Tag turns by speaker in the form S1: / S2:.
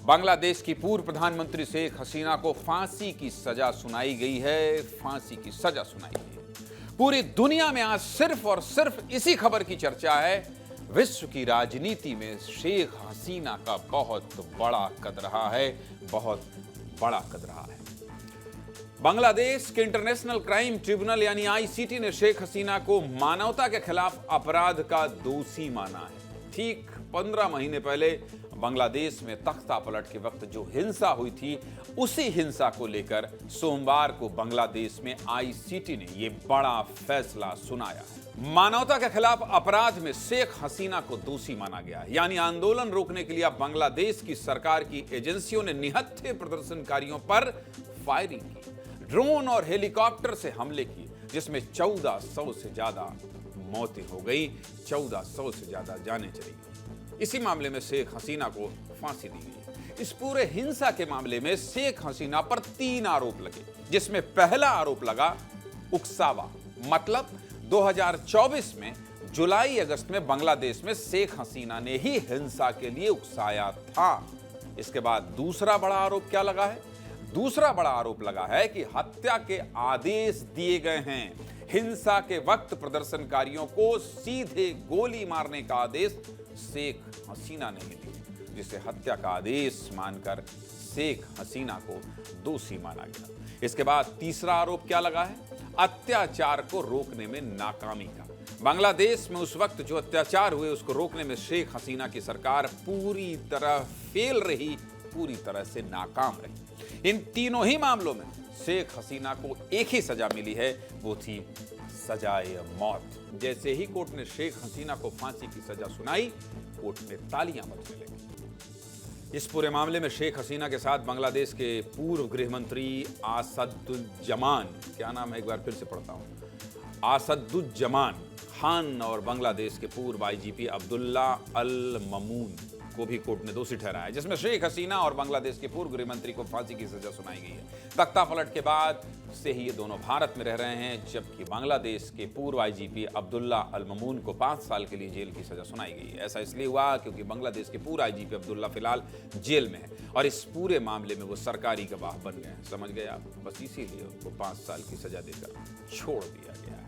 S1: बांग्लादेश की पूर्व प्रधानमंत्री शेख हसीना को फांसी की सजा सुनाई गई है। फांसी की सजा सुनाई गई है। पूरी दुनिया में आज सिर्फ और सिर्फ इसी खबर की चर्चा है। विश्व की राजनीति में शेख हसीना का बहुत बड़ा कद रहा है, बहुत बड़ा कद रहा है। बांग्लादेश के इंटरनेशनल क्राइम ट्रिब्यूनल यानी आईसीटी ने शेख हसीना को मानवता के खिलाफ अपराध का दोषी माना है। ठीक 15 महीने पहले बांग्लादेश में तख्ता पलट के वक्त जो हिंसा हुई थी, उसी हिंसा को लेकर सोमवार को बांग्लादेश में आईसीटी ने यह बड़ा फैसला सुनाया है। मानवता के खिलाफ अपराध में शेख हसीना को दोषी माना गया है। यानी आंदोलन रोकने के लिए अब बांग्लादेश की सरकार की एजेंसियों ने निहत्थे प्रदर्शनकारियों पर फायरिंग की, ड्रोन और हेलीकॉप्टर से हमले किए, जिसमें 1400 से ज्यादा मौतें हो गई, 1400 से ज्यादा जानें चली गई। इसी मामले में शेख हसीना को फांसी दी गई। इस पूरे हिंसा के मामले में शेख हसीना पर 3 आरोप लगे, जिसमें पहला आरोप लगा उकसावा। मतलब 2024 में जुलाई अगस्त में बांग्लादेश में शेख हसीना ने ही हिंसा के लिए उकसाया था। इसके बाद दूसरा बड़ा आरोप क्या लगा है? दूसरा बड़ा आरोप लगा है कि हत्या के आदेश दिए गए हैं। हिंसा के वक्त प्रदर्शनकारियों को सीधे गोली मारने का आदेश शेख हसीना ने दिया, जिसे हत्या का आदेश मानकर शेख हसीना को दोषी माना गया। इसके बाद तीसरा आरोप क्या लगा है? अत्याचार को रोकने में नाकामी का। बांग्लादेश में उस वक्त जो अत्याचार हुए उसको रोकने में शेख हसीना की सरकार पूरी तरह फेल रही, पूरी तरह से नाकाम रही। इन तीनों ही मामलों में शेख हसीना को एक ही सजा मिली है, वो थी सजाए मौत। जैसे ही कोर्ट ने शेख हसीना को फांसी की सजा सुनाई, कोर्ट में तालियां बजने लगी। इस पूरे मामले में शेख हसीना के साथ बांग्लादेश के पूर्व गृह मंत्री आसदुज्जमान, क्या नाम है एक बार फिर से पढ़ता हूं, आसदुज्जमान खान और बांग्लादेश के पूर्व आईजीपी अब्दुल्ला अल ममून को भी कोर्ट ने दोषी ठहराया, जिसमें शेख हसीना और बांग्लादेश के पूर्व गृह मंत्री को फांसी की सजा सुनाई गई है। तख्ता पलट के बाद से ही ये दोनों भारत में रह रहे हैं, जबकि बांग्लादेश के पूर्व आईजीपी अब्दुल्ला अल ममून को 5 साल के लिए जेल की सजा सुनाई गई है। ऐसा इसलिए हुआ क्योंकि बांग्लादेश के पूर्व आईजीपी अब्दुल्ला फिलहाल जेल में है और इस पूरे मामले में वो सरकारी गवाह बन गए हैं। समझ गए आप? बस इसीलिए उनको 5 साल की सजा देकर छोड़ दिया गया है।